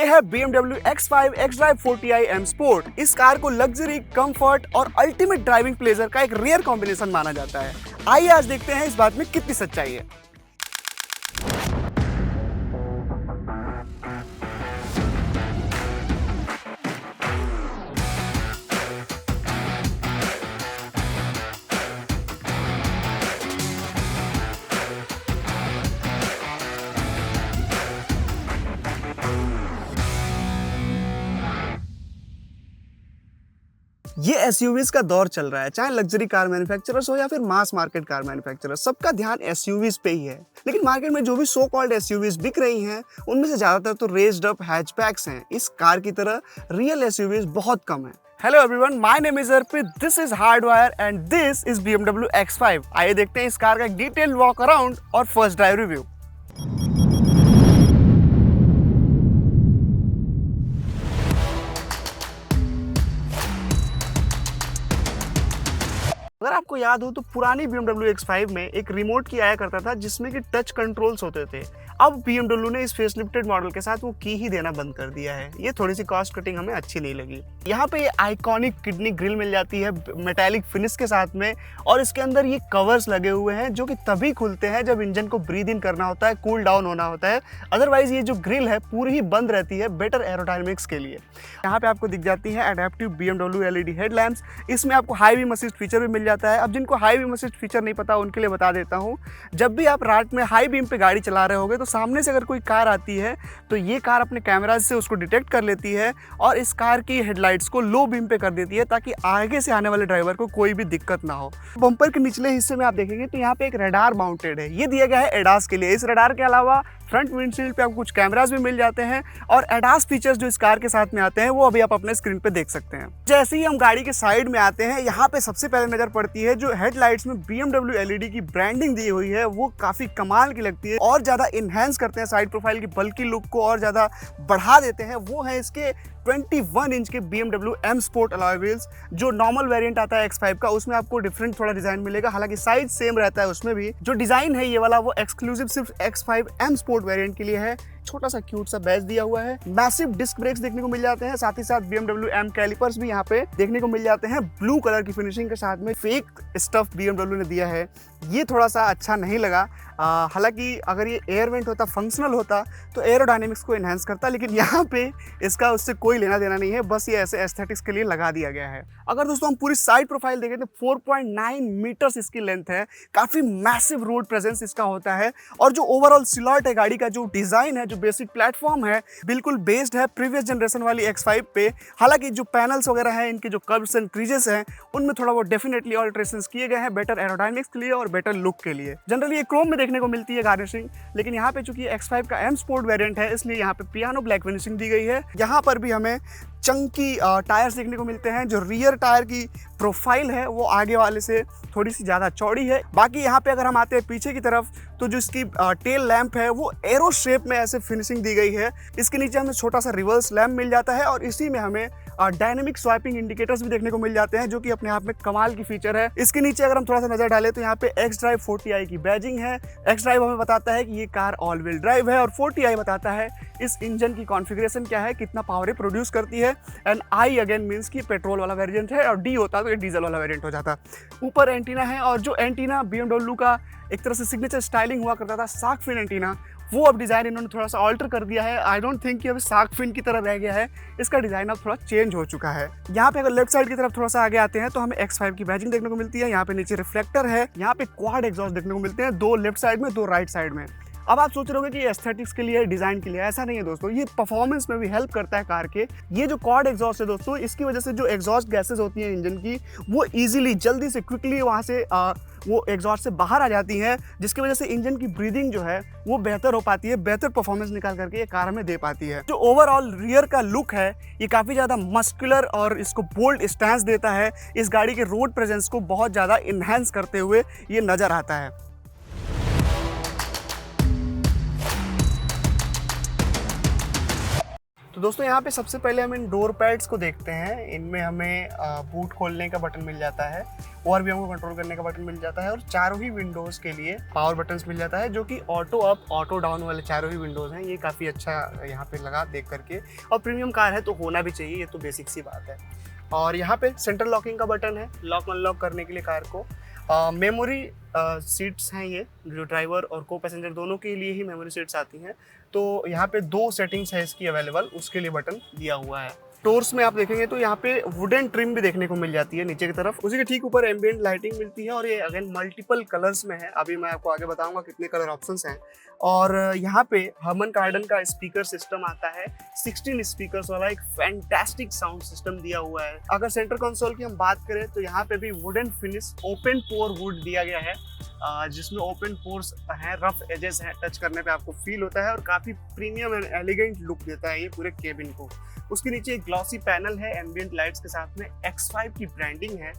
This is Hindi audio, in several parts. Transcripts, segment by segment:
है BMW X5 xDrive 40i M Sport। इस कार को लग्जरी, कंफर्ट और अल्टीमेट ड्राइविंग प्लेजर का एक रेयर कॉम्बिनेशन माना जाता है। आइए आज देखते हैं इस बात में कितनी सच्चाई है। ये एसयूवीज का दौर चल रहा है, चाहे लग्जरी कार मैन्युफैक्चरर्स हो या फिर मास मार्केट कार मैन्युफैक्चरर्स, सबका ध्यान एसयूवीज पे ही है। लेकिन मार्केट में जो भी सो कॉल्ड एसयूवीज बिक रही हैं, उनमें से ज्यादातर तो रेज्ड अप हैचबैक्स हैं। इस कार की तरह रियल एसयूवीज बहुत कम है। Hello everyone, my name is Arpit, this is hardwire and this is BMW X5। आइए देखते हैं इस कार का एक डिटेल्ड वॉक अराउंड और फर्स्ट ड्राइव रिव्यू। अगर आपको याद हो तो पुरानी BMW X5 में एक रिमोट की आया करता था जिसमें कि टच कंट्रोल्स होते थे। अब BMW ने इस फेसलिफ्टेड मॉडल के साथ वो की ही देना बंद कर दिया है। ये थोड़ी सी कॉस्ट कटिंग हमें अच्छी नहीं लगी। यहाँ पे ये आइकॉनिक किडनी ग्रिल मिल जाती है मेटालिक फिनिश के साथ में, और इसके अंदर ये कवर्स लगे हुए हैं जो कि तभी खुलते हैं जब इंजन को ब्रीद इन करना होता है, कूल डाउन होना होता है। अदरवाइज ये जो ग्रिल है पूरी ही बंद रहती है बेटर एरोडायनेमिक्स के लिए। यहाँ पे आपको दिख जाती है एडेप्टिव BMW LED हेडलैम्प्स। इसमें आपको हाई बीम असिस्ट फीचर भी मिल जाता है। अब जिनको हाई बीम असिस्ट फीचर नहीं पता उनके लिए बता देता हूँ, जब भी आप रात में हाई बीम पे गाड़ी चला रहे होगे तो सामने से अगर कोई कार आती है तो ये कार अपने कैमराज से उसको डिटेक्ट कर लेती है और इस कार की हेडलाइट्स को लो बीम पे कर देती है ताकि आगे से आने वाले ड्राइवर को कोई भी दिक्कत ना हो। बम्पर के निचले हिस्से में आप देखेंगे तो यहाँ पे एक रडार माउंटेड है। ये दिया गया है एडास के लिए। इस रडार के अलावा फ्रंट विंडशील्ड पे आपको कुछ कैमरास भी मिल जाते हैं और एडास फीचर्स जो इस कार के साथ में आते हैं वो अभी आप अपने स्क्रीन पे देख सकते हैं। जैसे ही हम गाड़ी के साइड में आते हैं, यहाँ पे सबसे पहले नजर पड़ती है जो हेडलाइट्स में BMW LED की ब्रांडिंग दी हुई है, वो काफी कमाल की लगती है और ज्यादा इनहेंस करते हैं साइड प्रोफाइल की बल्कि लुक को और ज्यादा बढ़ा देते हैं। वो है इसके 21 इंच के BMW M Sport alloy wheels. जो नॉर्मल वेरिएंट आता है X5 का, उसमें आपको डिफरेंट थोड़ा डिजाइन मिलेगा, हालांकि साइज सेम रहता है उसमें भी। जो डिजाइन है ये वाला वो एक्सक्लूसिव सिर्फ X5 M Sport वेरिएंट के लिए है। छोटा सा क्यूट सा बैज दिया हुआ है। मैसिव डिस्क ब्रेक्स देखने को मिल जाते हैं, साथ ही साथ BMW M कैलिपर्स भी यहाँ पे देखने को मिल जाते हैं ब्लू कलर की फिनिशिंग के साथ में। फेक स्टफ BMW ने दिया है, ये थोड़ा सा अच्छा नहीं लगा। हालांकि अगर ये एयर वेंट होता, फंक्शनल होता तो एरोडायनेमिक्स को एनहांस करता, लेकिन यहाँ पे इसका उससे कोई लेना देना नहीं है, बस ये ऐसे एस्थेटिक्स के लिए लगा दिया गया है। अगर दोस्तों हम पूरी साइड प्रोफाइल देखें तो 4.9 मीटर्स इसकी लेंथ है। काफी मैसिव रोड प्रेजेंस इसका होता है और जो ओवरऑल सिलॉट है गाड़ी का, जो डिजाइन है, जो बेसिक प्लेटफॉर्म है, बिल्कुल बेस्ड है प्रीवियस जनरेशन वाली X5 पे। हालांकि जो पैनल्स वगैरह हैं, इनके जो कर्व्स एंड क्रीजेस हैं, उनमें थोड़ा बहुत डेफिनेटली ऑल्ट्रेशंस किए गए हैं बेटर एरोडायनेमिक्स के लिए और बेटर लुक के लिए। जनरली ये क्रोम में देखने को मिलती है गार्निशिंग, लेकिन यहाँ पे चूंकि X5 का M Sport वेरिएंट है इसलिए यहाँ पे पियानो ब्लैक फिनिशिंग दी गई है। यहाँ पर भी हमें चंकी टायर्स देखने को मिलते हैं। जो रियर टायर की प्रोफाइल है वो आगे वाले से थोड़ी सी ज़्यादा चौड़ी है। बाकी यहाँ पे अगर हम आते हैं पीछे की तरफ तो जो इसकी टेल लैंप है वो एरो शेप में ऐसे फिनिशिंग दी गई है। इसके नीचे हमें छोटा सा रिवर्स लैंप मिल जाता है और इसी में हमें डायनेमिक स्वाइपिंग इंडिकेटर्स भी देखने को मिल जाते हैं, जो कि अपने आप में कमाल की फीचर है। इसके नीचे अगर हम थोड़ा सा नजर डालें तो यहाँ पे xDrive 40i की बैजिंग है। xDrive हमें बताता है कि ये कार ऑल व्हील ड्राइव है और 40i बताता है इस इंजन की कॉन्फ़िगरेशन क्या है, कितना पावर प्रोड्यूस करती है। एंड I अगेन मीन्स कि पेट्रोल वाला वेरिएंट है और D होता तो ये डीजल वाला वेरिएंट हो जाता। ऊपर एंटीना है और जो एंटीना BMW का एक तरह से सिग्नेचर स्टाइलिंग हुआ करता था, शार्क फिन एंटीना, वो अब डिज़ाइन इन्होंने थोड़ा सा ऑल्टर कर दिया है। आई डोंट थिंक कि अब शार्क फिन की तरह रह गया है, इसका डिज़ाइन अब थोड़ा चेंज हो चुका है। यहाँ पे अगर लेफ्ट साइड की तरफ थोड़ा सा आगे आते हैं तो हमें X5 की बैजिंग देखने को मिलती है। यहाँ पे नीचे रिफ्लेक्टर है, यहाँ पे क्वाड एग्जॉस्ट देखने को मिलते हैं, 2 लेफ्ट साइड में 2 राइट साइड में। अब आप सोच रहे होंगे कि एस्थेटिक्स के लिए, डिजाइन के लिए, ऐसा नहीं है दोस्तों, ये परफॉर्मेंस में भी हेल्प करता है कार के। ये जो क्वाड एग्जॉस्ट है दोस्तों, इसकी वजह से जो एग्जॉस्ट गैसेस होती हैं इंजन की, वो इजीली जल्दी से क्विकली वहाँ से वो एग्जॉस्ट से बाहर आ जाती हैं, जिसकी वजह से इंजन की ब्रीदिंग जो है वो बेहतर हो पाती है, बेहतर परफॉर्मेंस निकाल करके ये कार हमें दे पाती है। जो ओवरऑल रियर का लुक है ये काफ़ी ज़्यादा मस्कुलर और इसको बोल्ड स्टैंस देता है। इस गाड़ी के रोड प्रेजेंस को बहुत ज़्यादा इन्हेंस करते हुए ये नज़र आता है। तो दोस्तों यहाँ पे सबसे पहले हम इन डोर पैड्स को देखते हैं। इनमें हमें बूट खोलने का बटन मिल जाता है, और भी हमको कंट्रोल करने का बटन मिल जाता है, और चारों ही विंडोज़ के लिए पावर बटन्स मिल जाता है, जो कि ऑटो अप ऑटो डाउन वाले चारों ही विंडोज़ हैं। ये काफ़ी अच्छा यहाँ पे लगा देख करके, और प्रीमियम कार है तो होना भी चाहिए, ये तो बेसिक सी बात है। और यहाँ पे सेंट्रल लॉकिंग का बटन है, लॉक अनलॉक करने के लिए कार को। मेमोरी सीट्स हैं ये, जो ड्राइवर और को पैसेंजर दोनों के लिए ही मेमोरी सीट्स आती हैं। तो यहाँ पे 2 सेटिंग्स है इसकी अवेलेबल, उसके लिए बटन दिया हुआ है। डोर्स में आप देखेंगे तो यहाँ पे वुडन ट्रिम भी देखने को मिल जाती है नीचे की तरफ। उसी के ठीक ऊपर एम्बिएंट लाइटिंग मिलती है, और ये अगेन मल्टीपल कलर्स में है। अभी मैं आपको आगे बताऊंगा कितने कलर ऑप्शंस हैं। और यहाँ पे हर्मन कार्डन का स्पीकर सिस्टम आता है, 16 स्पीकर्स वाला एक फैंटास्टिक साउंड सिस्टम दिया हुआ है। अगर सेंटर कंसोल की हम बात करें तो यहाँ पे भी wooden finish open pore wood दिया गया है, जिसमें ओपन पोर्स हैं, रफ एजेस हैं, टच करने पे आपको फील होता है, और काफ़ी प्रीमियम एंड एलिगेंट लुक देता है ये पूरे केबिन को। उसके नीचे एक ग्लॉसी पैनल है एम्बिएंट लाइट्स के साथ में, X5 की ब्रांडिंग है,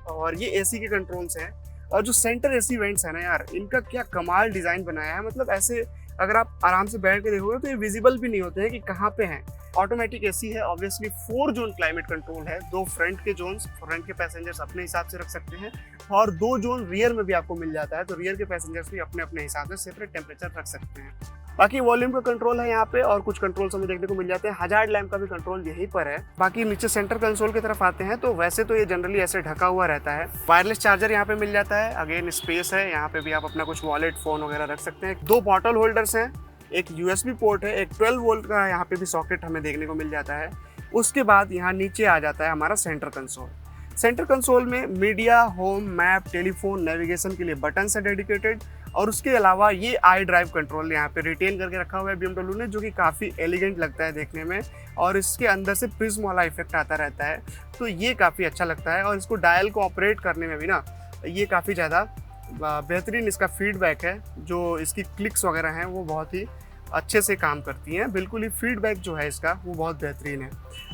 और ये एसी के कंट्रोल्स हैं। और जो सेंटर एसी वेंट्स है ना यार, इनका क्या कमाल डिज़ाइन बनाया है। मतलब ऐसे अगर आप आराम से बैठ के देखोगे तो ये विजिबल भी नहीं होते हैं कि कहाँ पे हैं। ऑटोमेटिक एसी है, ऑब्वियसली 4 जोन क्लाइमेट कंट्रोल है, 2 फ्रंट के जोन्स, फ्रंट के पैसेंजर्स अपने हिसाब से रख सकते हैं, और 2 जोन रियर में भी आपको मिल जाता है, तो रियर के पैसेंजर्स भी अपने अपने हिसाब से सेपरेट टेम्परेचर रख सकते हैं। बाकी वॉल्यूम का कंट्रोल है यहाँ पे, और कुछ कंट्रोल्स हमें देखने को मिल जाते हैं। हजार्ड लैम्प का भी कंट्रोल यहीं पर है। बाकी नीचे सेंटर कंसोल की तरफ आते हैं तो वैसे तो ये जनरली ऐसे ढका हुआ रहता है। वायरलेस चार्जर यहाँ पे मिल जाता है, अगेन स्पेस है, यहाँ पे भी आप अपना कुछ वॉलेट, फोन वगैरह रख सकते हैं। 2 बॉटल होल्डर्स हैं, एक USB पोर्ट है, एक 12 वोल्ट का यहाँ पे भी सॉकेट हमें देखने को मिल जाता है। उसके बाद यहाँ नीचे आ जाता है हमारा सेंटर कंसोल। सेंटर कंसोल में media, home, map, telephone, navigation के लिए बटन्स है डेडिकेटेड, और उसके अलावा ये आई ड्राइव कंट्रोल यहाँ पे रिटेन करके रखा हुआ है BMW ने, जो कि काफ़ी एलिगेंट लगता है देखने में, और इसके अंदर से प्रिज्म वाला इफेक्ट आता रहता है, तो ये काफ़ी अच्छा लगता है। और इसको डायल को ऑपरेट करने में भी ना ये काफ़ी ज़्यादा बेहतरीन इसका फीडबैक है। जो इसकी क्लिक्स वगैरह हैं वो बहुत ही अच्छे से काम करती हैं, बिल्कुल ही फीडबैक जो है इसका वो बहुत बेहतरीन है।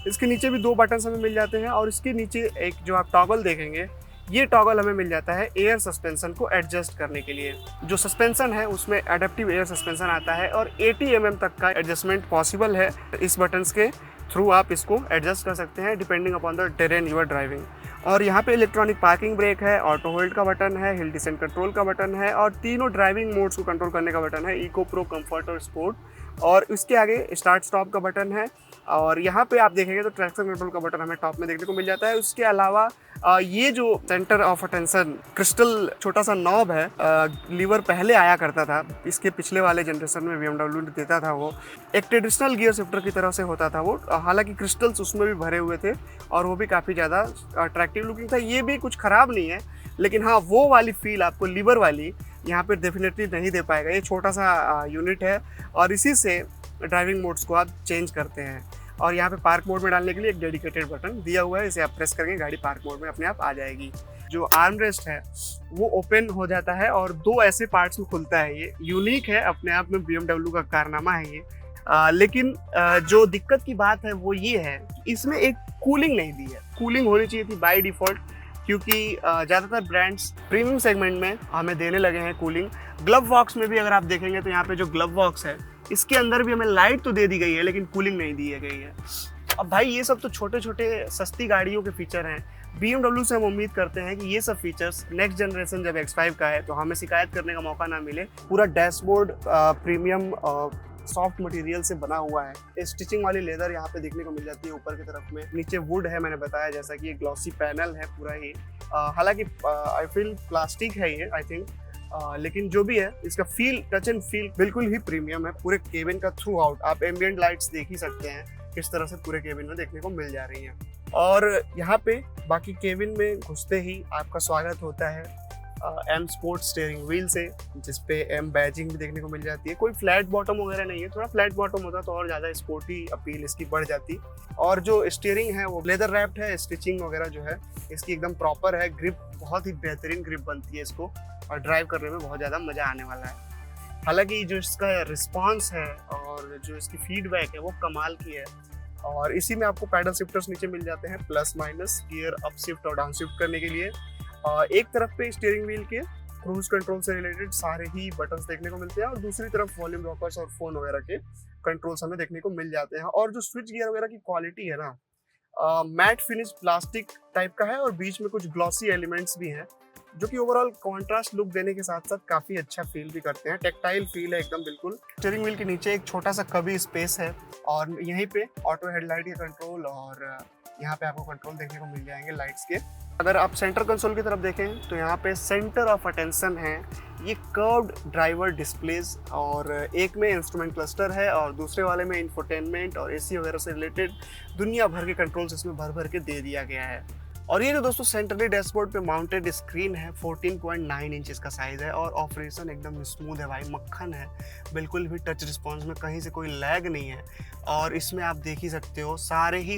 इसके नीचे भी 2 बटन्स हमें मिल जाते हैं, और इसके नीचे एक जो आप टॉगल देखेंगे, ये टॉगल हमें मिल जाता है एयर सस्पेंशन को एडजस्ट करने के लिए। जो सस्पेंशन है उसमें एडेप्टिव एयर सस्पेंशन आता है, और 80 mm तक का एडजस्टमेंट पॉसिबल है। इस बटन्स के थ्रू आप इसको एडजस्ट कर सकते हैं depending upon the terrain you are driving. और यहाँ पे इलेक्ट्रॉनिक पार्किंग ब्रेक है, ऑटो होल्ड का बटन है, हिल डिसेंट कंट्रोल का बटन है, और तीनों ड्राइविंग मोड्स को कंट्रोल करने का बटन है, इको, प्रो, कंफर्ट और स्पोर्ट। और इसके आगे स्टार्ट स्टॉप का बटन है, और यहाँ पे आप देखेंगे तो ट्रैक्शन कंट्रोल का बटन हमें टॉप में देखने को मिल जाता है। उसके अलावा ये जो सेंटर ऑफ अटेंशन क्रिस्टल छोटा सा नॉब है, लीवर पहले आया करता था, इसके पिछले वाले जनरेशन में BMW ने देता था, वो एक ट्रेडिशनल गियर शिफ्टर की तरह से होता था वो, हालांकि क्रिस्टल्स उसमें भी भरे हुए थे, और वो भी काफ़ी ज़्यादा अट्रैक्टिव लुकिंग था। ये भी कुछ ख़राब नहीं है, लेकिन हाँ वो वाली फील आपको लीवर वाली यहाँ पे डेफिनेटली नहीं दे पाएगा। ये छोटा सा यूनिट है, और इसी से ड्राइविंग मोड्स को आप चेंज करते हैं। और यहाँ पे पार्क मोड में डालने के लिए एक डेडिकेटेड बटन दिया हुआ है, इसे आप प्रेस करेंगे गाड़ी पार्क मोड में अपने आप आ जाएगी। जो आर्म रेस्ट है वो ओपन हो जाता है, और 2 ऐसे पार्ट्स में खुलता है। ये यूनिक है अपने आप में, BMW का कारनामा है ये। लेकिन जो दिक्कत की बात है वो ये है, इसमें एक कूलिंग नहीं दी है। कूलिंग होनी चाहिए थी बाय डिफ़ॉल्ट, क्योंकि ज़्यादातर ब्रांड्स प्रीमियम सेगमेंट में हमें देने लगे हैं कूलिंग। ग्लव बॉक्स में भी अगर आप देखेंगे तो यहाँ पे जो ग्लव बॉक्स है, इसके अंदर भी हमें लाइट तो दे दी गई है, लेकिन कूलिंग नहीं दी गई है। अब भाई ये सब तो छोटे छोटे सस्ती गाड़ियों के फीचर हैं। BMW से हम उम्मीद करते हैं कि ये सब फीचर्स नेक्स्ट जनरेशन जब X5 का है तो हमें शिकायत करने का मौका ना मिले। पूरा डैशबोर्ड प्रीमियम सॉफ्ट मटेरियल से बना हुआ है। स्टिचिंग वाली लेदर यहाँ पे देखने को मिल जाती है ऊपर की तरफ में। नीचे वुड है, मैंने बताया जैसा कि ये ग्लॉसी पैनल है पूरा ही। हालांकि आई फील प्लास्टिक है ये, आई थिंक, लेकिन जो भी है इसका फील, टच एंड फील बिल्कुल ही प्रीमियम है पूरे केबिन का थ्रू आउट। आप एम्बिएंट लाइट्स देख ही सकते हैं किस तरह से पूरे केबिन में देखने को मिल जा रही हैं। और यहाँ पे बाकी केबिन में घुसते ही आपका स्वागत होता है M स्पोर्ट स्टीयरिंग व्हील से, जिसपे M बैजिंग भी देखने को मिल जाती है। कोई फ्लैट बॉटम वगैरह नहीं है, थोड़ा फ्लैट बॉटम होता तो और ज़्यादा स्पोर्टी अपील इसकी बढ़ जाती। और जो स्टीयरिंग है वो लेदर रैप्ड है, स्टिचिंग वगैरह जो है इसकी एकदम प्रॉपर है। ग्रिप बहुत ही बेहतरीन ग्रिप बनती है इसको, और ड्राइव करने में बहुत ज़्यादा मज़ा आने वाला है। हालांकि जो इसका रिस्पॉन्स है और जो इसकी फीडबैक है वो कमाल की है। और इसी में आपको पैडल शिफ्टर्स नीचे मिल जाते हैं, plus minus gear up shift और डाउन शिफ्ट करने के लिए। एक तरफ पे स्टीयरिंग व्हील के क्रूज कंट्रोल से रिलेटेड सारे ही बटन्स देखने को मिलते हैं और दूसरी तरफ वॉल्यूम रॉकर्स और फोन वगैरह के कंट्रोल्स हमें देखने को मिल जाते हैं। और जो स्विच गियर वगैरह की क्वालिटी है ना, मैट फिनिश प्लास्टिक टाइप का है और बीच में कुछ ग्लॉसी एलिमेंट्स भी हैं जो कि ओवरऑल कॉन्ट्रास्ट लुक देने के साथ साथ काफी अच्छा फील भी करते हैं। टेक्टाइल फील है एकदम बिल्कुल। स्टीयरिंग व्हील के नीचे एक छोटा सा कभी स्पेस है और यहीं पे ऑटो हेडलाइट के कंट्रोल और यहाँ पे आपको कंट्रोल देखने को मिल जाएंगे लाइट्स के। अगर आप सेंटर कंसोल की तरफ देखें तो यहाँ पे सेंटर ऑफ अटेंशन है, ये कर्व्ड ड्राइवर डिस्प्लेस और एक में इंस्ट्रूमेंट क्लस्टर है और दूसरे वाले में इंफोटेनमेंट और एसी वगैरह से रिलेटेड दुनिया भर के कंट्रोल्स इसमें भर भर के दे दिया गया है। और ये जो दोस्तों सेंट्रली डैशबोर्ड पे माउंटेड स्क्रीन है, 14.9 इंचेस का साइज है और ऑपरेशन एकदम स्मूथ है भाई, मक्खन है, बिल्कुल भी टच रिस्पॉन्स में कहीं से कोई लैग नहीं है। और इसमें आप देख ही सकते हो सारे ही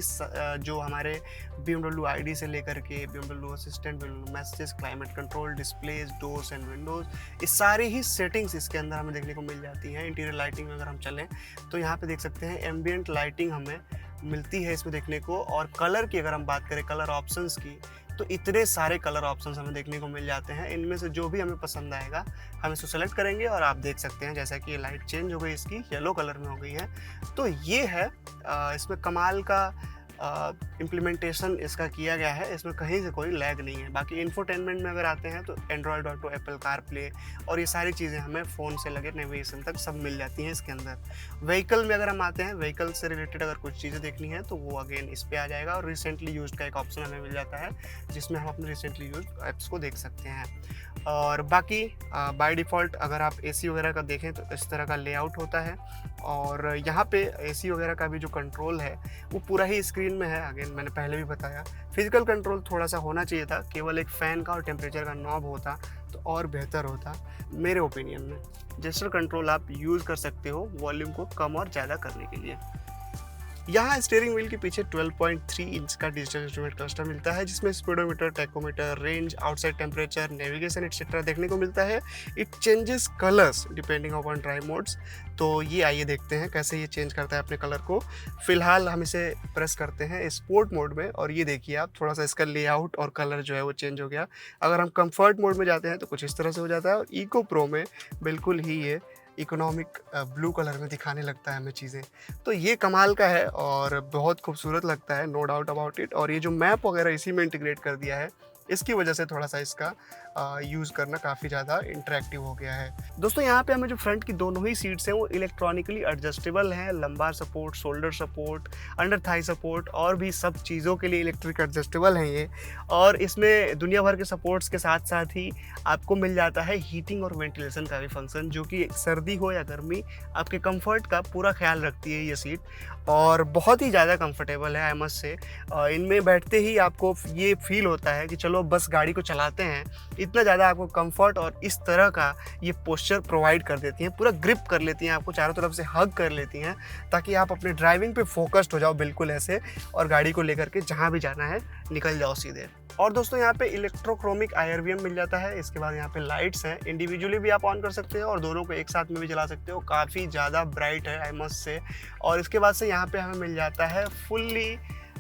जो हमारे BMW ID से लेकर के BMW assistant, messages, climate control, displays, doors and Windows, इस सारे ही सेटिंग्स इसके अंदर हमें देखने को मिल जाती हैं। इंटीरियर लाइटिंग में अगर हम चलें तो यहाँ पे देख सकते हैं एम्बियंट लाइटिंग हमें मिलती है इसमें देखने को। और कलर की अगर हम बात करें, कलर ऑप्शंस की, तो इतने सारे कलर ऑप्शंस हमें देखने को मिल जाते हैं। इनमें से जो भी हमें पसंद आएगा हम इसको सेलेक्ट करेंगे और आप देख सकते हैं जैसा कि ये लाइट चेंज हो गई, इसकी येलो कलर में हो गई है। तो ये है इसमें कमाल का इम्प्लीमेंटेशन इसका किया गया है, इसमें कहीं से कोई लैग नहीं है। बाकी इंफोटेनमेंट में अगर आते हैं तो Android auto, Apple car play और ये सारी चीज़ें हमें फ़ोन से लगे नेविगेशन तक सब मिल जाती हैं इसके अंदर। व्हीकल में अगर हम आते हैं, व्हीकल से रिलेटेड अगर कुछ चीज़ें देखनी है तो वो अगेन इस पर आ जाएगा और रिसेंटली यूज्ड का एक ऑप्शन हमें मिल जाता है जिसमें हम अपने रिसेंटली यूज्ड ऐप्स को देख सकते हैं। और बाकी बाय डिफ़ॉल्ट अगर आप एसी वगैरह का देखें तो इस तरह का लेआउट होता है और यहाँ पे एसी वगैरह का भी जो कंट्रोल है वो पूरा ही स्क्रीन में है। अगेन मैंने पहले भी बताया, फिजिकल कंट्रोल थोड़ा सा होना चाहिए था, केवल एक फ़ैन का और टेम्परेचर का नॉब होता तो और बेहतर होता मेरे ओपिनियन में। जेस्चर कंट्रोल आप यूज़ कर सकते हो वॉल्यूम को कम और ज़्यादा करने के लिए। यहाँ स्टीयरिंग व्हील के पीछे 12.3 इंच का डिजिटल इंस्ट्रूमेंट क्लस्टर मिलता है जिसमें speedometer, tachometer, range, outside temperature, navigation etcetera देखने को मिलता है। It changes colours depending upon drive modes. तो ये आइए देखते हैं कैसे ये चेंज करता है अपने कलर को। फिलहाल हम इसे प्रेस करते हैं स्पोर्ट मोड में और ये देखिए आप, थोड़ा सा इसका लेआउट और कलर जो है वो चेंज हो गया। अगर हम कंफर्ट मोड में जाते हैं तो कुछ इस तरह से हो जाता है और इको प्रो में बिल्कुल ही ये इकोनॉमिक ब्लू कलर में दिखाने लगता है हमें चीज़ें। तो ये कमाल का है और बहुत खूबसूरत लगता है, नो डाउट अबाउट इट। और ये जो मैप वगैरह इसी में इंटीग्रेट कर दिया है, इसकी वजह से थोड़ा सा इसका यूज़ करना काफ़ी ज़्यादा इंटरेक्टिव हो गया है। दोस्तों यहाँ पे हमें जो फ्रंट की दोनों ही सीट्स हैं वो इलेक्ट्रॉनिकली एडजस्टेबल हैं। Lumbar support, shoulder support, under Thai support और भी सब चीज़ों के लिए इलेक्ट्रिक एडजस्टेबल हैं ये। और इसमें दुनिया भर के सपोर्ट्स के साथ साथ ही आपको मिल जाता है हीटिंग और वेंटिलेशन का भी फंक्शन, जो कि सर्दी हो या गर्मी आपके कंफर्ट का पूरा ख्याल रखती है ये सीट। और बहुत ही ज़्यादा कंफर्टेबल है आई मस्ट से। इनमें बैठते ही आपको ये फील होता है कि चलो बस गाड़ी को चलाते हैं, इतना ज़्यादा आपको कंफर्ट और इस तरह का ये पोस्चर प्रोवाइड कर देती हैं, पूरा ग्रिप कर लेती हैं, आपको चारों तरफ से हग कर लेती हैं ताकि आप अपने ड्राइविंग पे फोकस्ड हो जाओ बिल्कुल ऐसे, और गाड़ी को लेकर के जहाँ भी जाना है निकल जाओ सीधे। और दोस्तों यहाँ पे इलेक्ट्रोक्रोमिक IRVM मिल जाता है। इसके बाद यहाँ पे लाइट्स हैं, इंडिविजुअली भी आप ऑन कर सकते हो और दोनों को एक साथ में भी जला सकते हो, काफ़ी ज़्यादा ब्राइट है आई मस्ट से। और इसके बाद से यहाँ पे हमें मिल जाता है फुल्ली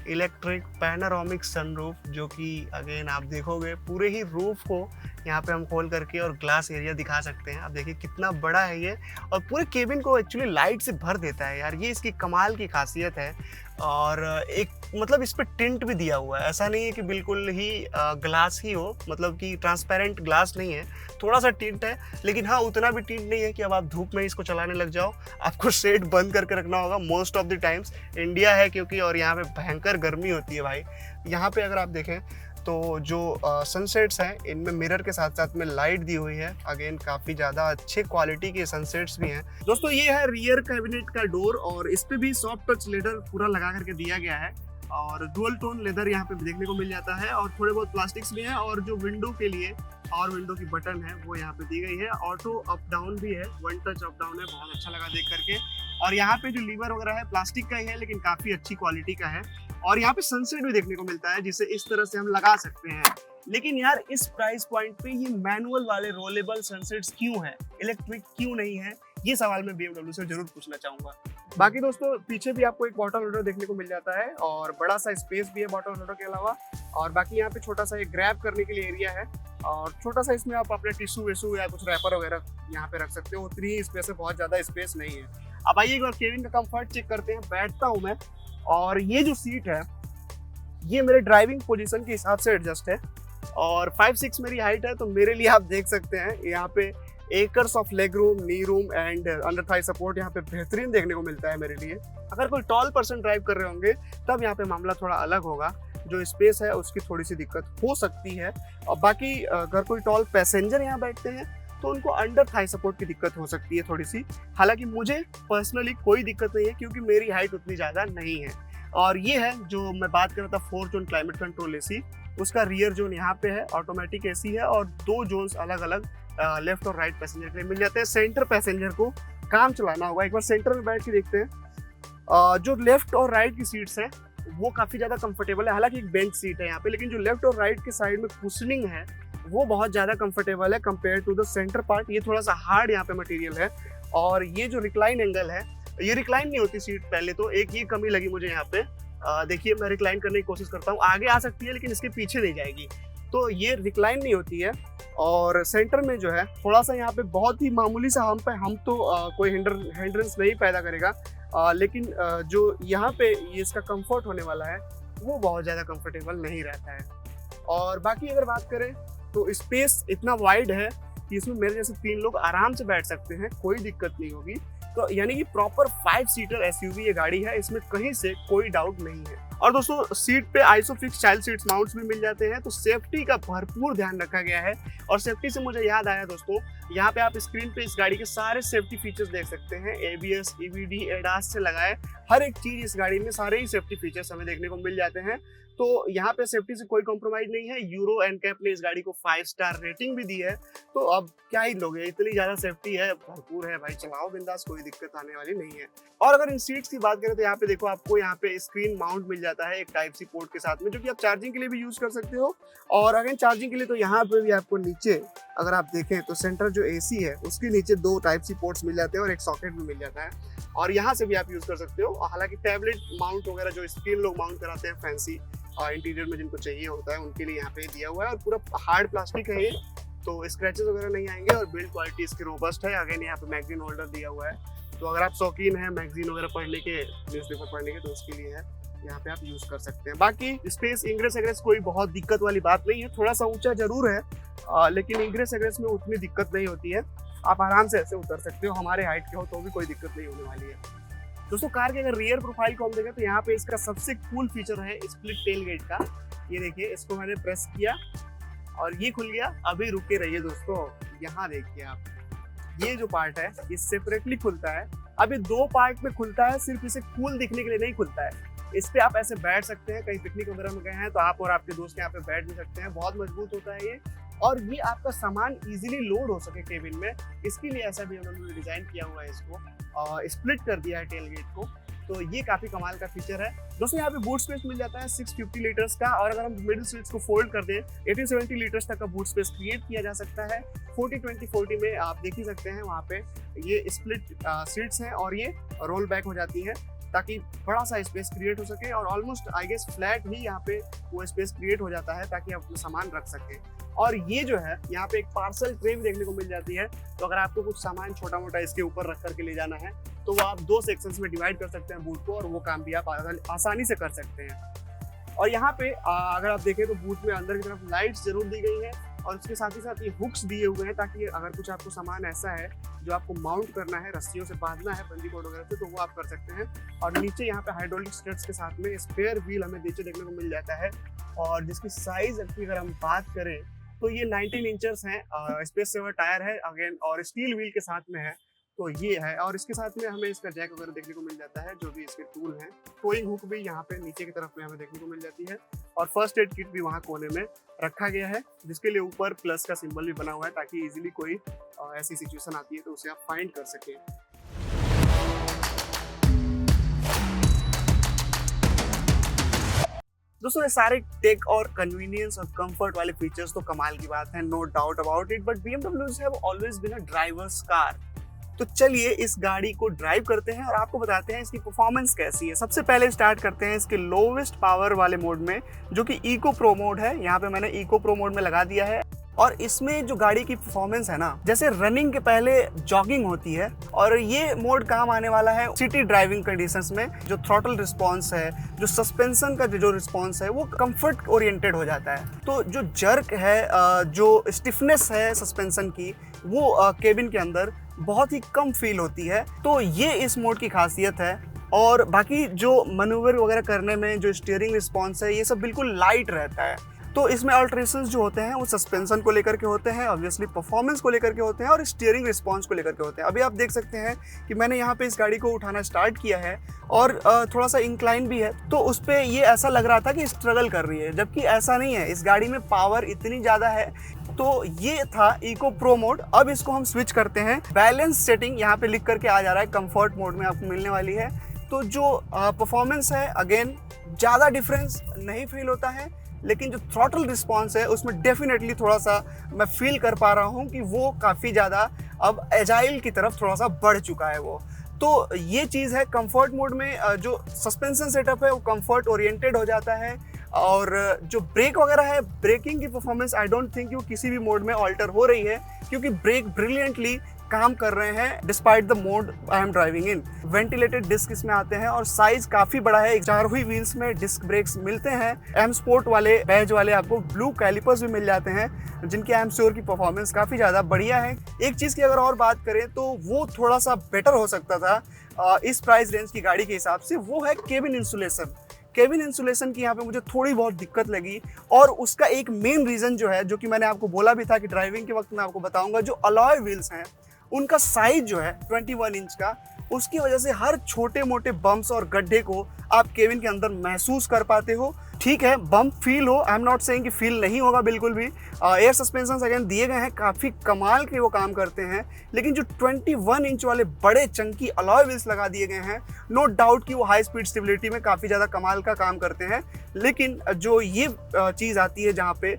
इलेक्ट्रिक पैनोरामिक सनरूफ, जो कि अगेन आप देखोगे पूरे ही रूफ को यहाँ पे हम खोल करके और ग्लास एरिया दिखा सकते हैं। आप देखिए कितना बड़ा है ये और पूरे केबिन को एक्चुअली लाइट से भर देता है यार, ये इसकी कमाल की खासियत है। और एक मतलब इस पर टिंट भी दिया हुआ है, ऐसा नहीं है कि बिल्कुल ही ग्लास ही हो, मतलब कि ट्रांसपेरेंट ग्लास नहीं है, थोड़ा सा टिंट है। लेकिन हाँ, उतना भी टिंट नहीं है कि अब आप धूप में इसको चलाने लग जाओ, आपको शेड बंद करके रखना होगा most of the times. India है क्योंकि, और यहाँ पे भयंकर गर्मी होती है भाई। यहाँ पे अगर आप देखें तो जो सनसेट्स हैं इनमें मिरर के साथ साथ में लाइट दी हुई है, अगेन काफ़ी ज़्यादा अच्छे क्वालिटी के सनसेट्स भी हैं। दोस्तों ये है रियर कैबिनेट का डोर और इस पे भी सॉफ्ट टच लेदर पूरा लगा करके दिया गया है और डुअल टोन लेदर यहाँ पे देखने को मिल जाता है और थोड़े बहुत प्लास्टिक्स भी हैं। और जो विंडो के लिए और विंडो की बटन है वो यहाँ पे दी गई है। ऑटो अप डाउन भी है, वन टच अप डाउन है, बहुत अच्छा लगा देख करके। और यहाँ पे जो लीवर वगैरह है प्लास्टिक का ही है लेकिन काफ़ी अच्छी क्वालिटी का है। और यहाँ पे सनसेट भी देखने को मिलता है जिसे इस तरह से हम लगा सकते हैं। लेकिन यार इस प्राइस पॉइंट पे ये मैनुअल वाले रोलेबल सनसेट्स क्यों है, इलेक्ट्रिक क्यों नहीं है, ये सवाल मैं BMW से जरूर पूछना चाहूंगा। बाकी दोस्तों पीछे भी आपको एक बॉटल होल्डर देखने को मिल जाता है और बड़ा सा स्पेस भी है बॉटल होल्डर के अलावा। और बाकी यहाँ पे छोटा सा एक ग्रैब करने के लिए एरिया है और छोटा सा इसमें आप अपने टिश्यू वेशू या कुछ रैपर वगैरह यहाँ पे रख सकते हो। उतनी ही स्पेस है, बहुत ज़्यादा स्पेस नहीं है। अब आइए एक बार केबिन का कंफर्ट चेक करते हैं। बैठता हूँ मैं और ये जो सीट है ये मेरे ड्राइविंग पोजीशन के हिसाब से एडजस्ट है और 5'6" मेरी हाइट है, तो मेरे लिए आप देख सकते हैं यहाँ पे acres of leg room, knee room and under Thai support यहाँ पे बेहतरीन देखने को मिलता है मेरे लिए। अगर कोई टॉल पर्सन ड्राइव कर रहे होंगे तब यहाँ पे मामला थोड़ा अलग होगा, जो स्पेस है उसकी थोड़ी सी दिक्कत हो सकती है। और बाकी अगर कोई टॉल पैसेंजर यहाँ बैठते हैं तो उनको अंडर थाई सपोर्ट की दिक्कत हो सकती है थोड़ी सी। हालांकि मुझे पर्सनली कोई दिक्कत नहीं है क्योंकि मेरी हाइट उतनी ज़्यादा नहीं है। और ये है जो मैं बात कर रहा था 4 जोन क्लाइमेट कंट्रोल एसी, उसका रियर जोन यहाँ पे है, ऑटोमेटिक एसी है और 2 जोन्स अलग अलग लेफ्ट और राइट पैसेंजर के लिए मिल जाते हैं। सेंटर पैसेंजर को काम चलाना होगा, एक बार सेंटर में बैठ के देखते हैं। जो लेफ्ट और राइट की सीट्स हैं वो काफ़ी ज़्यादा कंफर्टेबल है, हालांकि एक बेंच सीट है यहाँ पे, लेकिन जो लेफ्ट और राइट के साइड में कुशनिंग है वो बहुत ज़्यादा कंफर्टेबल है compare to the centre part. ये थोड़ा सा हार्ड यहाँ पे मटेरियल है। और ये जो रिक्लाइन एंगल है, ये रिक्लाइन नहीं होती सीट पहले तो, एक ये कमी लगी मुझे यहाँ पे। देखिए मैं रिक्लाइन करने की कोशिश करता हूँ, आगे आ सकती है लेकिन इसके पीछे नहीं जाएगी, तो ये रिक्लाइन नहीं होती है। और सेंटर में जो है थोड़ा सा यहाँ पे बहुत ही मामूली सा हम तो कोई हिंड्रेंस नहीं पैदा करेगा, लेकिन जो यहाँ पे ये इसका कंफर्ट होने वाला है वो बहुत ज़्यादा कंफर्टेबल नहीं रहता है। और बाकी अगर बात करें तो स्पेस इतना वाइड है कि इसमें मेरे जैसे 3 लोग आराम से बैठ सकते हैं, कोई दिक्कत नहीं होगी। तो यानी कि प्रॉपर 5 सीटर एसयूवी ये गाड़ी है, इसमें कहीं से कोई डाउट नहीं है। और दोस्तों सीट पे आइसोफिक्स चाइल्ड सीट्स माउंट्स भी मिल जाते हैं, तो सेफ्टी का भरपूर ध्यान रखा गया है। और सेफ्टी से मुझे याद आया दोस्तों, यहाँ पे आप स्क्रीन पे इस गाड़ी के सारे सेफ्टी फीचर्स देख सकते हैं। ABS, EBD, ADAS से लगाए हर एक चीज इस गाड़ी में, सारे ही सेफ्टी फीचर्स हमें देखने को मिल जाते हैं। तो यहाँ पे सेफ्टी से कोई कॉम्प्रोमाइज नहीं है। यूरो NCAP ने इस गाड़ी को 5 स्टार रेटिंग भी दी है, तो अब क्या ही लोगे, इतनी ज्यादा सेफ्टी है, भरपूर है भाई, चलाओ बिंदास, कोई दिक्कत आने वाली नहीं है। और अगर इन सीट्स की बात करें तो यहाँ पे देखो आपको यहाँ पे स्क्रीन माउंट मिल जाता है एक Type-C पोर्ट के साथ में, जो कि आप चार्जिंग के लिए भी यूज कर सकते हो। और अगर चार्जिंग के लिए तो यहाँ पे भी आपको नीचे अगर आप देखें तो सेंटर जो AC है उसके नीचे 2 Type-C पोर्ट्स मिल जाते हैं और एक सॉकेट भी मिल जाता है, और यहाँ से भी आप यूज कर सकते हो। हालांकि टैबलेट माउंट वगैरह जो स्क्रीन लोग माउंट कराते हैं फैंसी और इंटीरियर में जिनको चाहिए होता है उनके लिए यहाँ पे दिया हुआ है। और पूरा हार्ड प्लास्टिक है ये, तो स्क्रैचेस वगैरह नहीं आएंगे और बिल्ड क्वालिटी इसकी रोबस्ट है। अगेन यहाँ पे मैगजीन होल्डर दिया हुआ है, तो अगर आप शौकीन हैं मैगजीन वगैरह पढ़ने के, न्यूज़पेपर पढ़ने के, तो उसके लिए है, यहाँ पे आप यूज कर सकते हैं। बाकी स्पेस इंग्रेस एग्रेस कोई बहुत दिक्कत वाली बात नहीं है, थोड़ा सा ऊंचा जरूर है लेकिन इंग्रेस एग्रेस में उतनी दिक्कत नहीं होती है, आप आराम से ऐसे उतर सकते हो, हमारे हाइट के हो तो भी कोई दिक्कत नहीं होने वाली है। दोस्तों कार के अगर रियर प्रोफाइल को हम देखें तो यहाँ पे इसका सबसे कूल फीचर है स्प्लिट टेल गेट का। ये देखिए, इसको मैंने प्रेस किया और ये खुल गया। अभी रुके रहिए दोस्तों, यहाँ देखिए आप, ये जो पार्ट है ये सेपरेटली खुलता है। अब ये 2 पार्ट में खुलता है, सिर्फ इसे कूल दिखने के लिए नहीं खुलता है। इस पे आप ऐसे बैठ सकते हैं, कहीं पिकनिक वगैरह में गए हैं तो आप और आपके दोस्त यहाँ पे बैठ भी सकते हैं। बहुत मजबूत होता है ये, और ये आपका सामान इजीली लोड हो सके केबिन में, इसके लिए ऐसा भी उन्होंने डिजाइन किया हुआ है, इसको स्प्लिट कर दिया है टेल गेट को, तो ये काफी कमाल का फीचर है। दोस्तों यहाँ पे बूट स्पेस मिल जाता है 650 लीटर्स का, और अगर हम मिडिल सीट्स को फोल्ड कर दें 80-70 लीटर्स तक का बूट स्पेस क्रिएट किया जा सकता है। 40-20-40 में आप देख ही सकते हैं, वहाँ पे ये स्प्लिट सीट्स हैं और ये रोल बैक हो जाती है ताकि बड़ा सा स्पेस क्रिएट हो सके, और ऑलमोस्ट आई गेस फ्लैट ही यहाँ पे वो स्पेस क्रिएट हो जाता है ताकि आप अपना सामान रख सकें। और ये जो है यहाँ पे एक पार्सल ट्रे भी देखने को मिल जाती है, तो अगर आपको कुछ सामान छोटा मोटा इसके ऊपर रख करके ले जाना है तो वो आप 2 सेक्शंस में डिवाइड कर सकते हैं बूट को, और वो काम भी आप आसानी से कर सकते हैं। और यहाँ पे अगर आप देखें तो बूट में अंदर की तरफ लाइट्स जरूर दी गई है, और उसके साथ ही साथ ये हुक्स दिए हुए हैं ताकि अगर कुछ आपको सामान ऐसा है जो आपको माउंट करना है, रस्सियों से बांधना है बंदी कोड वगैरह से, तो वो आप कर सकते हैं। और नीचे यहाँ पे हाइड्रोलिक स्टड्स के साथ में स्पेयर व्हील हमें नीचे देखने को मिल जाता है, और जिसकी साइज की अगर हम बात करें तो ये 19 इंचेस हैं, स्पेस सेवर टायर है अगेन, और स्टील व्हील के साथ में है, तो ये है। और इसके साथ में हमें इसका जैक वगैरह देखने को मिल जाता है, जो भी इसके टूल हैं। टोइंग हुक भी यहाँ पे नीचे की तरफ में हमें देखने को मिल जाती है, और फर्स्ट एड किट भी वहाँ कोने में रखा गया है, जिसके लिए ऊपर प्लस का सिंबल भी बना हुआ है ताकि इजीली कोई ऐसी सिचुएशन आती है तो उसे आप फाइंड कर सकें। दोस्तों ये सारे टेक और कन्वीनियंस और कंफर्ट वाले फीचर्स तो कमाल की बात है, no doubt about it, but BMWs have always been a driver's car. तो चलिए इस गाड़ी को ड्राइव करते हैं और आपको बताते हैं इसकी परफॉर्मेंस कैसी है। सबसे पहले स्टार्ट करते हैं इसके लोवेस्ट पावर वाले मोड में, जो कि इको प्रो मोड है। यहाँ पे मैंने इको प्रो मोड में लगा दिया है और इसमें जो गाड़ी की परफॉर्मेंस है ना, जैसे रनिंग के पहले जॉगिंग होती है, और ये मोड काम आने वाला है सिटी ड्राइविंग कंडीशंस में। जो थ्रॉटल रिस्पॉन्स है, जो सस्पेंशन का जो रिस्पॉन्स है, वो कंफर्ट ओरिएंटेड हो जाता है। तो जो जर्क है, जो स्टिफनेस है सस्पेंशन की, वो केबिन के अंदर बहुत ही कम फील होती है। तो ये इस मोड की खासियत है। और बाकी जो मनूवर वगैरह करने में जो स्टीयरिंग रिस्पॉन्स है, ये सब बिल्कुल लाइट रहता है। तो इसमें अल्ट्रेशंस जो होते हैं वो सस्पेंशन को लेकर के होते हैं, ऑब्वियसली परफॉर्मेंस को लेकर के होते हैं और स्टीयरिंग रिस्पॉन्स को लेकर के होते हैं। अभी आप देख सकते हैं कि मैंने यहाँ पे इस गाड़ी को उठाना स्टार्ट किया है और थोड़ा सा इंक्लाइन भी है, तो उस पर ये ऐसा लग रहा था कि स्ट्रगल कर रही है, जबकि ऐसा नहीं है। इस गाड़ी में पावर इतनी ज़्यादा है। तो ये था इको प्रो मोड। अब इसको हम स्विच करते हैं। बैलेंस सेटिंग यहाँ पे लिख करके आ जा रहा है, कंफर्ट मोड में आपको मिलने वाली है। तो जो परफॉर्मेंस है, अगेन ज़्यादा डिफरेंस नहीं फील होता है, लेकिन जो थ्रॉटल रिस्पॉन्स है उसमें डेफिनेटली थोड़ा सा मैं फील कर पा रहा हूँ कि वो काफ़ी ज़्यादा अब एजाइल की तरफ थोड़ा सा बढ़ चुका है वो। तो ये चीज़ है। कंफर्ट मोड में जो सस्पेंशन सेटअप है वो कंफर्ट ओरिएंटेड हो जाता है। और जो ब्रेक वगैरह है, ब्रेकिंग की परफॉर्मेंस आई डोंट थिंक वो किसी भी मोड में ऑल्टर हो रही है, क्योंकि ब्रेक ब्रिलियंटली काम कर रहे हैं despite the mode I am driving in. Ventilated disc इसमें आते हैं और साइज काफी बड़ा है। 4 हुई व्हील्स में डिस्क ब्रेक्स मिलते हैं। एम स्पोर्ट वाले बैज वाले आपको ब्लू कैलिपर्स भी मिल जाते हैं, जिनकी आई एम श्योर की परफॉर्मेंस काफी ज्यादा बढ़िया है। एक चीज की अगर और बात करें तो वो थोड़ा सा बेटर हो सकता था इस प्राइस रेंज की गाड़ी के हिसाब से, वो है केबिन इंसुलेशन। केबिन इंसुलेशन की यहाँ पे मुझे थोड़ी बहुत दिक्कत लगी, और उसका एक मेन रीजन जो है, जो कि मैंने आपको बोला भी था कि ड्राइविंग के वक्त मैं आपको बताऊंगा, जो अलॉय व्हील्स हैं उनका साइज जो है 21 इंच का, उसकी वजह से हर छोटे मोटे बम्प्स और गड्ढे को आप केबिन के अंदर महसूस कर पाते हो। ठीक है, बम्प फील हो, आई एम नॉट सेइंग कि फील नहीं होगा बिल्कुल भी। एयर सस्पेंशन अगेन दिए गए हैं, काफ़ी कमाल के वो काम करते हैं। लेकिन जो 21 इंच वाले बड़े चंकी अलॉय व्हील्स लगा दिए गए हैं, नो डाउट कि वो हाई स्पीड स्टेबिलिटी में काफ़ी ज़्यादा कमाल का काम करते हैं। लेकिन जो ये चीज़ आती है जहाँ पे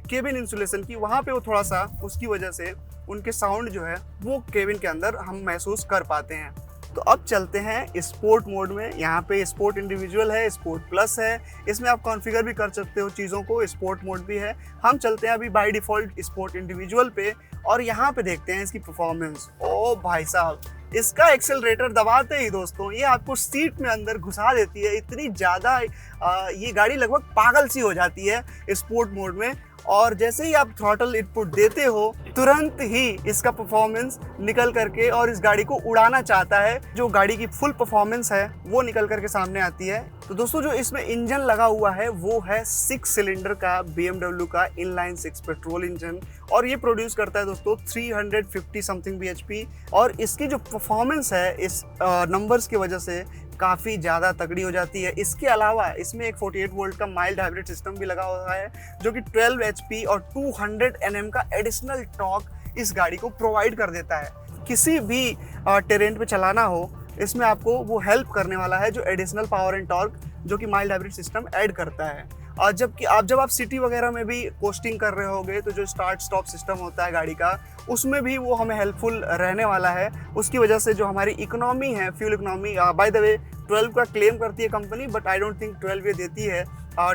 केबिन इंसुलेशन की, वहाँ पे वो थोड़ा सा उसकी वजह से उनके साउंड जो है वो केबिन के अंदर हम महसूस कर पाते हैं। तो अब चलते हैं स्पोर्ट मोड में। यहाँ पे स्पोर्ट इंडिविजुअल है, स्पोर्ट प्लस है, इसमें आप कॉन्फ़िगर भी कर सकते हो चीज़ों को। स्पोर्ट मोड भी है। हम चलते हैं अभी बाय डिफ़ॉल्ट स्पोर्ट इंडिविजुअल पे और यहाँ पे देखते हैं इसकी परफॉर्मेंस। ओ भाई साहब, इसका एक्सेलरेटर दबाते ही दोस्तों ये आपको सीट में अंदर घुसा देती है। इतनी ज़्यादा ये गाड़ी लगभग पागल सी हो जाती है स्पोर्ट मोड में। और जैसे ही आप थ्रॉटल इनपुट देते हो, तुरंत ही इसका परफॉर्मेंस निकल करके और इस गाड़ी को उड़ाना चाहता है। जो गाड़ी की फुल परफॉर्मेंस है वो निकल करके सामने आती है। तो दोस्तों जो इसमें इंजन लगा हुआ है वो है 6 सिलेंडर का BMW का इनलाइन 6 पेट्रोल इंजन, और ये प्रोड्यूस करता है दोस्तों 350 समथिंग bhp। और इसकी जो परफॉर्मेंस है इस नंबर्स की वजह से काफ़ी ज़्यादा तगड़ी हो जाती है। इसके अलावा इसमें एक 48 वोल्ट का माइल्ड हाइब्रिड सिस्टम भी लगा हुआ है, जो कि 12 HP और 200 Nm का एडिशनल टॉर्क इस गाड़ी को प्रोवाइड कर देता है। किसी भी टेरेन पे चलाना हो, इसमें आपको वो हेल्प करने वाला है, जो एडिशनल पावर एंड टॉर्क जो कि माइल्ड हाइब्रिड सिस्टम ऐड करता है। और जब आप सिटी वगैरह में भी कोस्टिंग कर रहे होगे, तो जो स्टार्ट स्टॉप सिस्टम होता है गाड़ी का, उसमें भी वो हमें हेल्पफुल रहने वाला है। उसकी वजह से जो हमारी इकोनॉमी है, fuel economy, by the way 12 का क्लेम करती है company, but I don't think 12 ये देती है।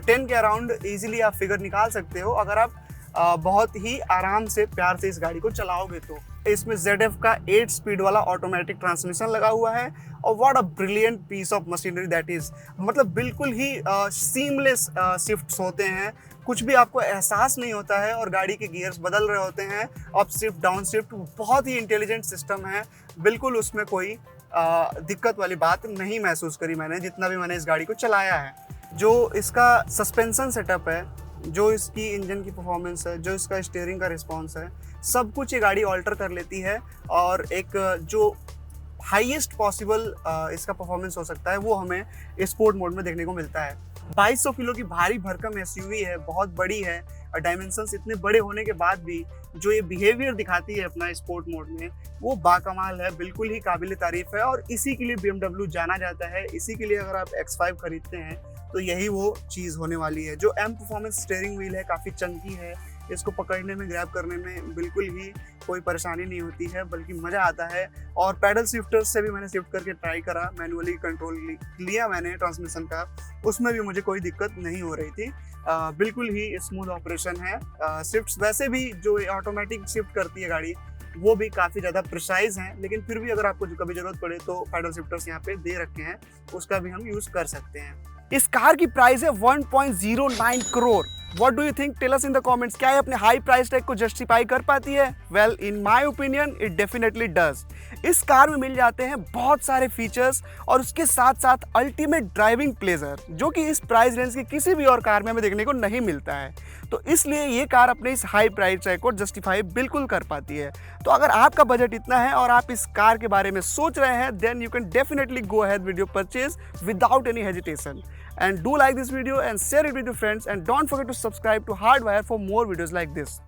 10 के अराउंड ईजिली आप फिगर निकाल सकते हो अगर आप बहुत ही आराम से प्यार से इस गाड़ी को चलाओगे तो। इसमें ZF का 8 स्पीड वाला ऑटोमेटिक ट्रांसमिशन लगा हुआ है, और what a brilliant piece of machinery that is. मतलब बिल्कुल ही सीमलेस शिफ्ट्स होते हैं, कुछ भी आपको एहसास नहीं होता है, और गाड़ी के गियर्स बदल रहे होते हैं, अप शिफ्ट डाउन शिफ्ट। बहुत ही इंटेलिजेंट सिस्टम है, बिल्कुल उसमें कोई दिक्कत वाली बात नहीं महसूस करी मैंने, जितना भी मैंने इस गाड़ी को चलाया है। जो इसका सस्पेंशन सेटअप है, जो इसकी इंजन की परफॉर्मेंस है, जो इसका स्टीयरिंग का रिस्पॉन्स है, सब कुछ ये गाड़ी ऑल्टर कर लेती है, और एक जो हाईएस्ट पॉसिबल इसका परफॉर्मेंस हो सकता है वो हमें स्पोर्ट मोड में देखने को मिलता है। 2200 किलो की भारी भरकम एसयूवी है, बहुत बड़ी है, और डायमेंशंस इतने बड़े होने के बाद भी जो ये बिहेवियर दिखाती है अपना स्पोर्ट मोड में, वो बाकमाल है, बिल्कुल ही काबिल तारीफ है। और इसी के लिए BMW जाना जाता है, इसी के लिए अगर आप X5 खरीदते हैं तो यही वो चीज़ होने वाली है। जो M परफॉर्मेंस स्टीयरिंग व्हील है, काफ़ी चंकी है, इसको पकड़ने में, ग्रैब करने में बिल्कुल ही कोई परेशानी नहीं होती है, बल्कि मज़ा आता है। और पैडल शिफ्टर से भी मैंने शिफ्ट करके ट्राई करा, मैनुअली कंट्रोल लिया मैंने ट्रांसमिशन का, उसमें भी मुझे कोई दिक्कत नहीं हो रही थी। बिल्कुल ही स्मूथ ऑपरेशन है। शिफ्ट्स वैसे भी जो ऑटोमेटिक शिफ्ट करती है गाड़ी, वो भी काफ़ी ज़्यादा प्रिसाइज हैं, लेकिन फिर भी अगर आपको जो कभी ज़रूरत पड़े तो पैडल शिफ्टर्स यहाँ पे दे रखे हैं, उसका भी हम यूज़ कर सकते हैं। इस कार की प्राइस है 1.09 crore. What do you think? Tell us in the comments. क्या ये अपने हाई प्राइस टैग को जस्टिफाई कर पाती है? Well, in my opinion, it definitely does. इस कार में मिल जाते हैं बहुत सारे फीचर्स और उसके साथ साथ अल्टीमेट ड्राइविंग प्लेजर, जो कि इस प्राइस रेंज की किसी भी और कार में हमें देखने को नहीं मिलता है। तो इसलिए ये कार अपने इस हाई प्राइस टैग को जस्टिफाई बिल्कुल कर पाती है। तो अगर आपका बजट इतना है और आप इस कार के बारे में सोच रहे हैं, then you can definitely go ahead with your purchase without any hesitation. And do like this video and share it with your friends, and don't forget to subscribe to Hardwire for more videos like this.